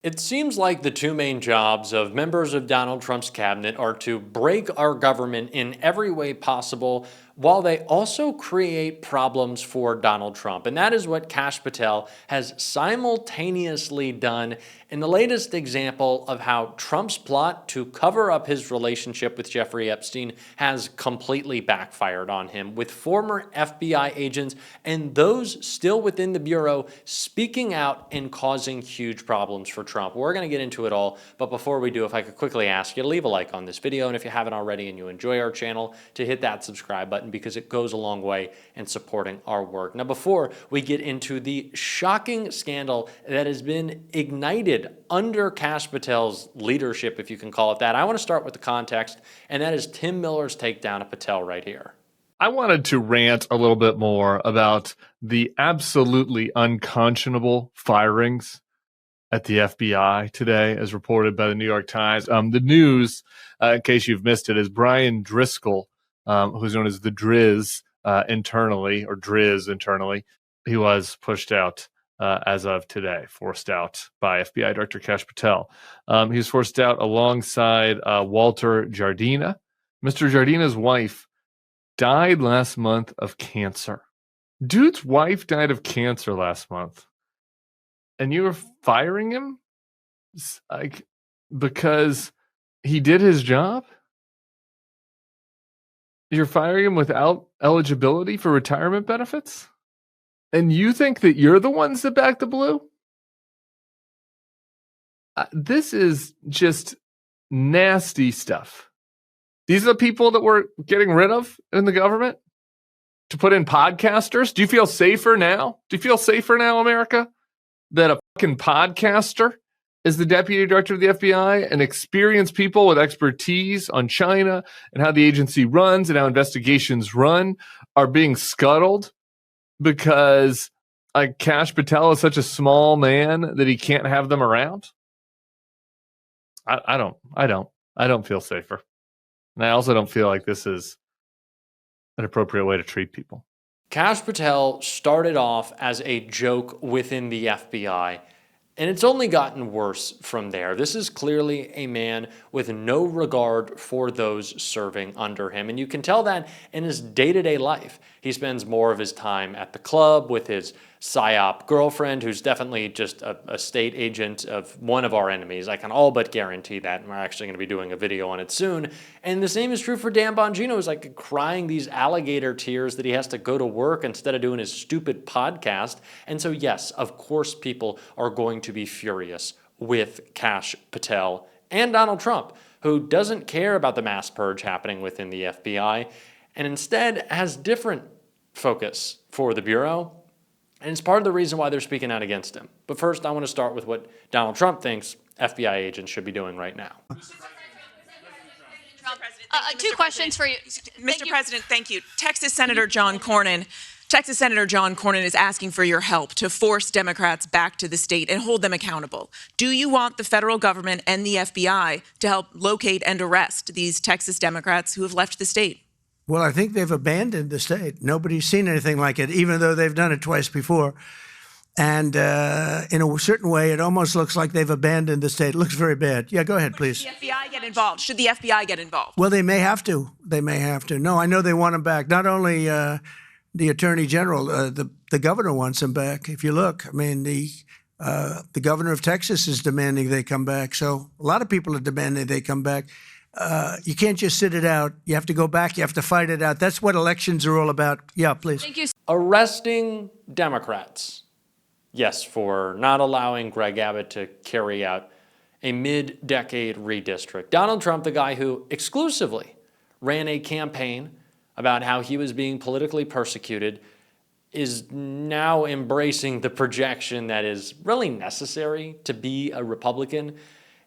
It seems like the two main jobs of members of Donald Trump's cabinet are to break our government in every way possible, while they also create problems for Donald Trump. And that is what Kash Patel has simultaneously done in the latest example of how Trump's plot to cover up his relationship with Jeffrey Epstein has completely backfired on him, with former FBI agents and those still within the Bureau speaking out and causing huge problems for Trump. We're going to get into it all, but before we do, if I could quickly ask you to leave a like on this video, and if you haven't already and you enjoy our channel, to hit that subscribe button, because it goes a long way in supporting our work. Now, before we get into the shocking scandal that has been ignited under Kash Patel's leadership, if you can call it that, I want to start with the context, and that is Tim Miller's takedown of Patel right here. I wanted to rant a little bit more about the absolutely unconscionable firings at the FBI today, as reported by the New York Times. The news, in case you've missed it, is Brian Driscoll, who's known as the Driz internally, or Driz internally. He was pushed out as of today, forced out by FBI Director Kash Patel. He was forced out alongside Walter Jardina. Mr. Jardina's wife died last month of cancer. Dude's wife died of cancer last month. And you were firing him like because he did his job? You're firing him without eligibility for retirement benefits? And you think that you're the ones that back the blue? This is just nasty stuff. These are the people that we're getting rid of in the government to put in podcasters. Do you feel safer now? Do you feel safer now, America, that a fucking podcaster is the deputy director of the FBI, and experienced people with expertise on China and how the agency runs and how investigations run are being scuttled because Kash Patel is such a small man that he can't have them around? I don't feel safer. And I also don't feel like this is an appropriate way to treat people. Kash Patel started off as a joke within the FBI, and it's only gotten worse from there. This is clearly a man with no regard for those serving under him, and you can tell that in his day-to-day life. He spends more of his time at the club with his PSYOP girlfriend, who's definitely just a state agent of one of our enemies. I can all but guarantee that, and we're actually going to be doing a video on it soon. And the same is true for Dan Bongino, who's like crying these alligator tears that he has to go to work instead of doing his stupid podcast. And so yes, of course people are going to be furious with Kash Patel and Donald Trump, who doesn't care about the mass purge happening within the FBI, and instead has different focus for the Bureau. And it's part of the reason why they're speaking out against him. But first, I want to start with what Donald Trump thinks FBI agents should be doing right now. Two questions for you. Mr. President, thank you. Texas Senator John Cornyn is asking for your help to force Democrats back to the state and hold them accountable. Do you want the federal government and the FBI to help locate and arrest these Texas Democrats who have left the state? Well, I think they've abandoned the state. Nobody's seen anything like it, even though they've done it twice before. And in a certain way, it almost looks like they've abandoned the state. It looks very bad. Yeah, go ahead, please. Should the FBI get involved? Should the FBI get involved? Well, they may have to. They may have to. No, I know they want them back. Not only the Attorney General, the governor wants them back. If you look, I mean, the governor of Texas is demanding they come back. So a lot of people are demanding they come back. You can't just sit it out. You have to go back. You have to fight it out. That's what elections are all about. Yeah, please. Thank you. Arresting Democrats. Yes, for not allowing Greg Abbott to carry out a mid-decade redistrict. Donald Trump, the guy who exclusively ran a campaign about how he was being politically persecuted, is now embracing the projection that is really necessary to be a Republican.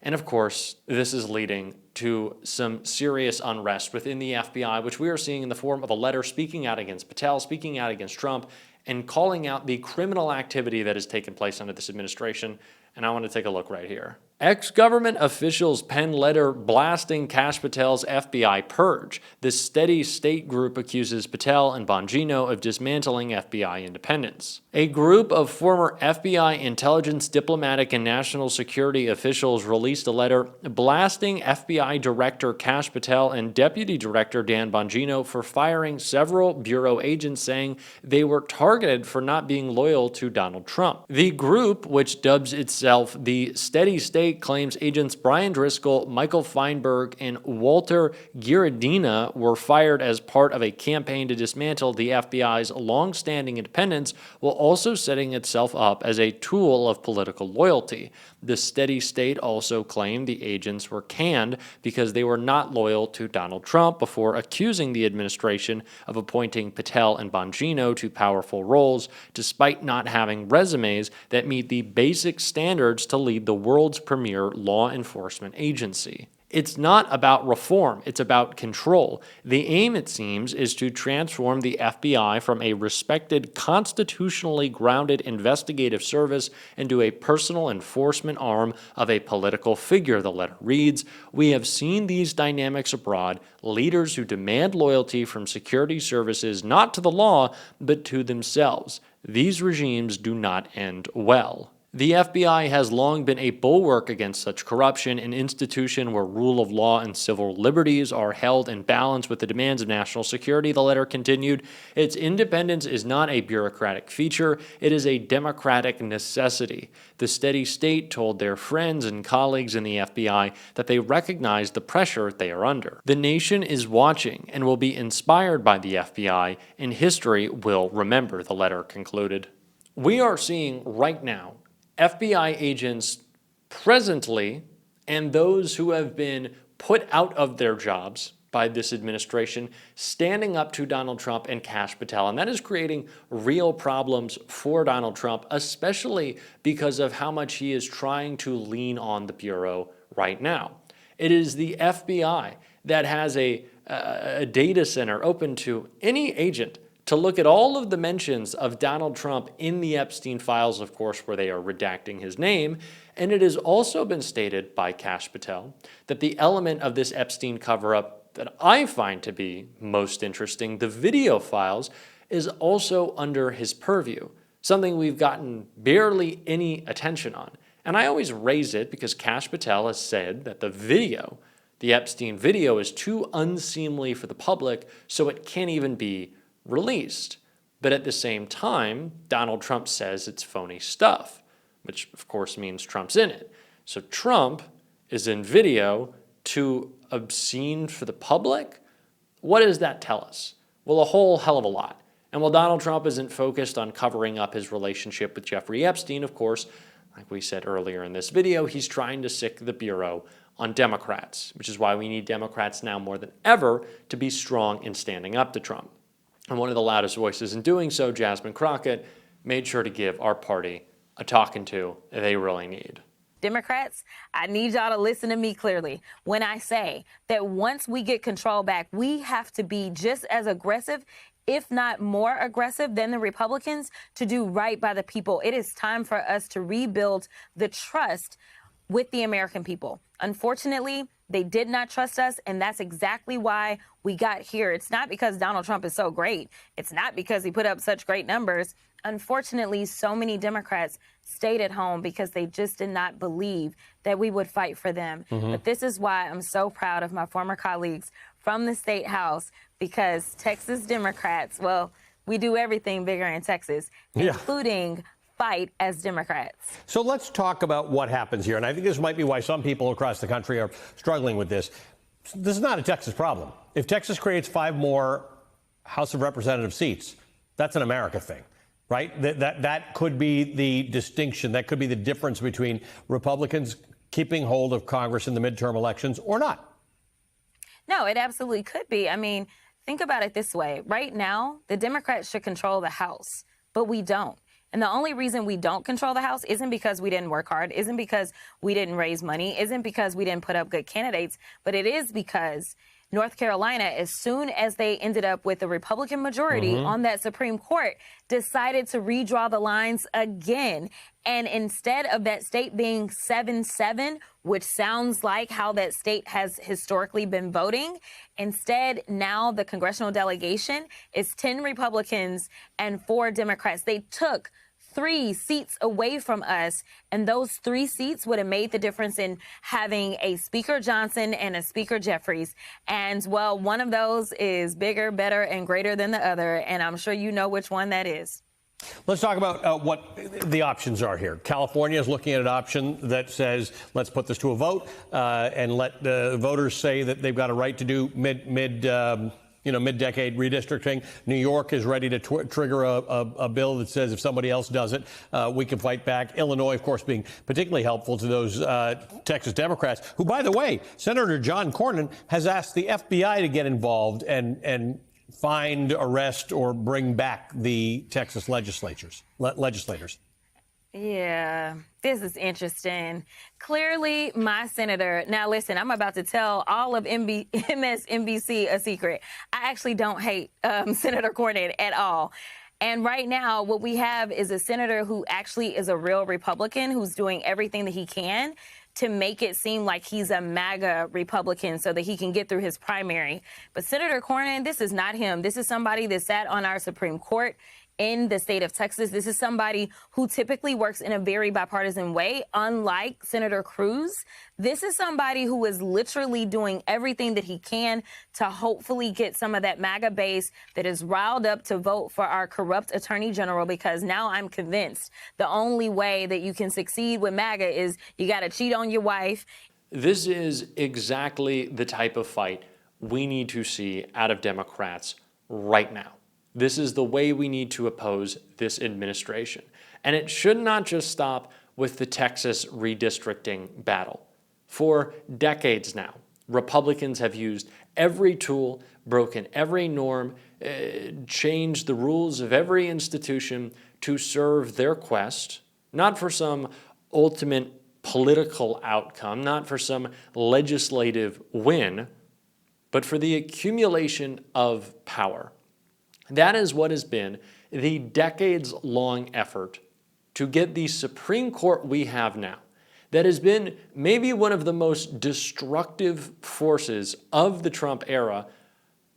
And of course, this is leading to some serious unrest within the FBI, which we are seeing in the form of a letter speaking out against Patel, speaking out against Trump, and calling out the criminal activity that has taken place under this administration. And I want to take a look right here. Ex-government officials penned letter blasting Kash Patel's FBI purge. This steady state group accuses Patel and Bongino of dismantling FBI independence. A group of former FBI intelligence, diplomatic, and national security officials released a letter blasting FBI Director Kash Patel and Deputy Director Dan Bongino for firing several Bureau agents, saying they were targeted for not being loyal to Donald Trump. The group, which dubs itself the Steady State, claims agents Brian Driscoll, Michael Feinberg, and Walter Giardina were fired as part of a campaign to dismantle the FBI's long-standing independence, while also setting itself up as a tool of political loyalty. The Steady State also claimed the agents were canned because they were not loyal to Donald Trump, before accusing the administration of appointing Patel and Bongino to powerful roles despite not having resumes that meet the basic standards to lead the world's premier law enforcement agency. It's not about reform, it's about control. The aim, it seems, is to transform the FBI from a respected, constitutionally grounded investigative service into a personal enforcement arm of a political figure, the letter reads. We have seen these dynamics abroad, leaders who demand loyalty from security services not to the law, but to themselves. These regimes do not end well. The FBI has long been a bulwark against such corruption, an institution where rule of law and civil liberties are held in balance with the demands of national security, the letter continued. Its independence is not a bureaucratic feature, it is a democratic necessity. The Steady State told their friends and colleagues in the FBI that they recognize the pressure they are under. The nation is watching and will be inspired by the FBI, and history will remember, the letter concluded. We are seeing right now FBI agents presently, and those who have been put out of their jobs by this administration, standing up to Donald Trump and Kash Patel. And that is creating real problems for Donald Trump, especially because of how much he is trying to lean on the Bureau right now. It is the FBI that has a data center open to any agent to look at all of the mentions of Donald Trump in the Epstein files, of course, where they are redacting his name. And it has also been stated by Kash Patel that the element of this Epstein cover-up that I find to be most interesting, the video files, is also under his purview, something we've gotten barely any attention on. And I always raise it because Kash Patel has said that the Epstein video, is too unseemly for the public, so it can't even be released. But at the same time, Donald Trump says it's phony stuff, which of course means Trump's in it. So Trump is in video too obscene for the public? What does that tell us? Well, a whole hell of a lot. And while Donald Trump isn't focused on covering up his relationship with Jeffrey Epstein, of course, like we said earlier in this video, he's trying to sick the Bureau on Democrats, which is why we need Democrats now more than ever to be strong in standing up to Trump. And one of the loudest voices in doing so, Jasmine Crockett, made sure to give our party a talking to they really need. Democrats, I need y'all to listen to me clearly when I say that once we get control back, we have to be just as aggressive, if not more aggressive than the Republicans, to do right by the people. It is time for us to rebuild the trust with the American people. Unfortunately, they did not trust us, and that's exactly why we got here. It's not because Donald Trump is so great. It's not because he put up such great numbers. Unfortunately, so many Democrats stayed at home because they just did not believe that we would fight for them. But this is why I'm so proud of my former colleagues from the State House, because Texas Democrats, well, we do everything bigger in Texas, including fight as Democrats. So let's talk about what happens here. And I think this might be why some people across the country are struggling with this. This is not a Texas problem. If Texas creates 5 more House of Representative seats, that's an America thing, right? That could be the distinction. That could be the difference between Republicans keeping hold of Congress in the midterm elections or not. No, it absolutely could be. I mean, think about it this way. Right now, the Democrats should control the House, but we don't. And the only reason we don't control the House isn't because we didn't work hard, isn't because we didn't raise money, isn't because we didn't put up good candidates, but it is because North Carolina, as soon as they ended up with a Republican majority on that Supreme Court, decided to redraw the lines again. And instead of that state being 7-7, which sounds like how that state has historically been voting, instead now the congressional delegation is 10 Republicans and 4 Democrats. They took 3 seats away from us, and those 3 seats would have made the difference in having a Speaker Johnson and a Speaker Jeffries. And, well, one of those is bigger, better, and greater than the other, and I'm sure you know which one that is. Let's talk about what the options are here. California is looking at an option that says, let's put this to a vote and let the voters say that they've got a right to do mid-decade redistricting. New York is ready to trigger a bill that says if somebody else does it, we can fight back. Illinois, of course, being particularly helpful to those Texas Democrats, who, by the way, Senator John Cornyn has asked the FBI to get involved and find, arrest, or bring back the Texas legislators. Yeah, this is interesting. Clearly, my senator. Now, listen, I'm about to tell all of MSNBC a secret. I actually don't hate Senator Cornyn at all. And right now, what we have is a senator who actually is a real Republican who's doing everything that he can to make it seem like he's a MAGA Republican so that he can get through his primary. But Senator Cornyn, this is not him. This is somebody that sat on our Supreme Court in the state of Texas. This is somebody who typically works in a very bipartisan way, unlike Senator Cruz. This is somebody who is literally doing everything that he can to hopefully get some of that MAGA base that is riled up to vote for our corrupt attorney general, because now I'm convinced the only way that you can succeed with MAGA is you got to cheat on your wife. This is exactly the type of fight we need to see out of Democrats right now. This is the way we need to oppose this administration. And it should not just stop with the Texas redistricting battle. For decades now, Republicans have used every tool, broken every norm, changed the rules of every institution to serve their quest, not for some ultimate political outcome, not for some legislative win, but for the accumulation of power. That is what has been the decades-long effort to get the Supreme Court we have now, that has been maybe one of the most destructive forces of the Trump era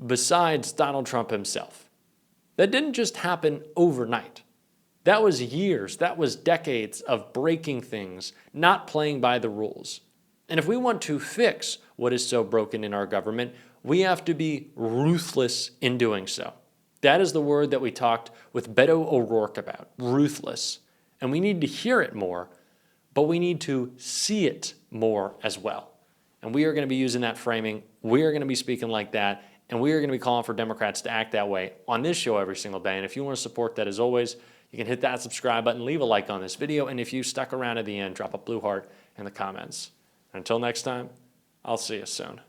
besides Donald Trump himself. That didn't just happen overnight. That was years, that was decades of breaking things, not playing by the rules. And if we want to fix what is so broken in our government, we have to be ruthless in doing so. That is the word that we talked with Beto O'Rourke about, ruthless. And we need to hear it more, but we need to see it more as well. And we are going to be using that framing. We are going to be speaking like that. And we are going to be calling for Democrats to act that way on this show every single day. And if you want to support that, as always, you can hit that subscribe button, leave a like on this video. And if you stuck around at the end, drop a blue heart in the comments. And until next time, I'll see you soon.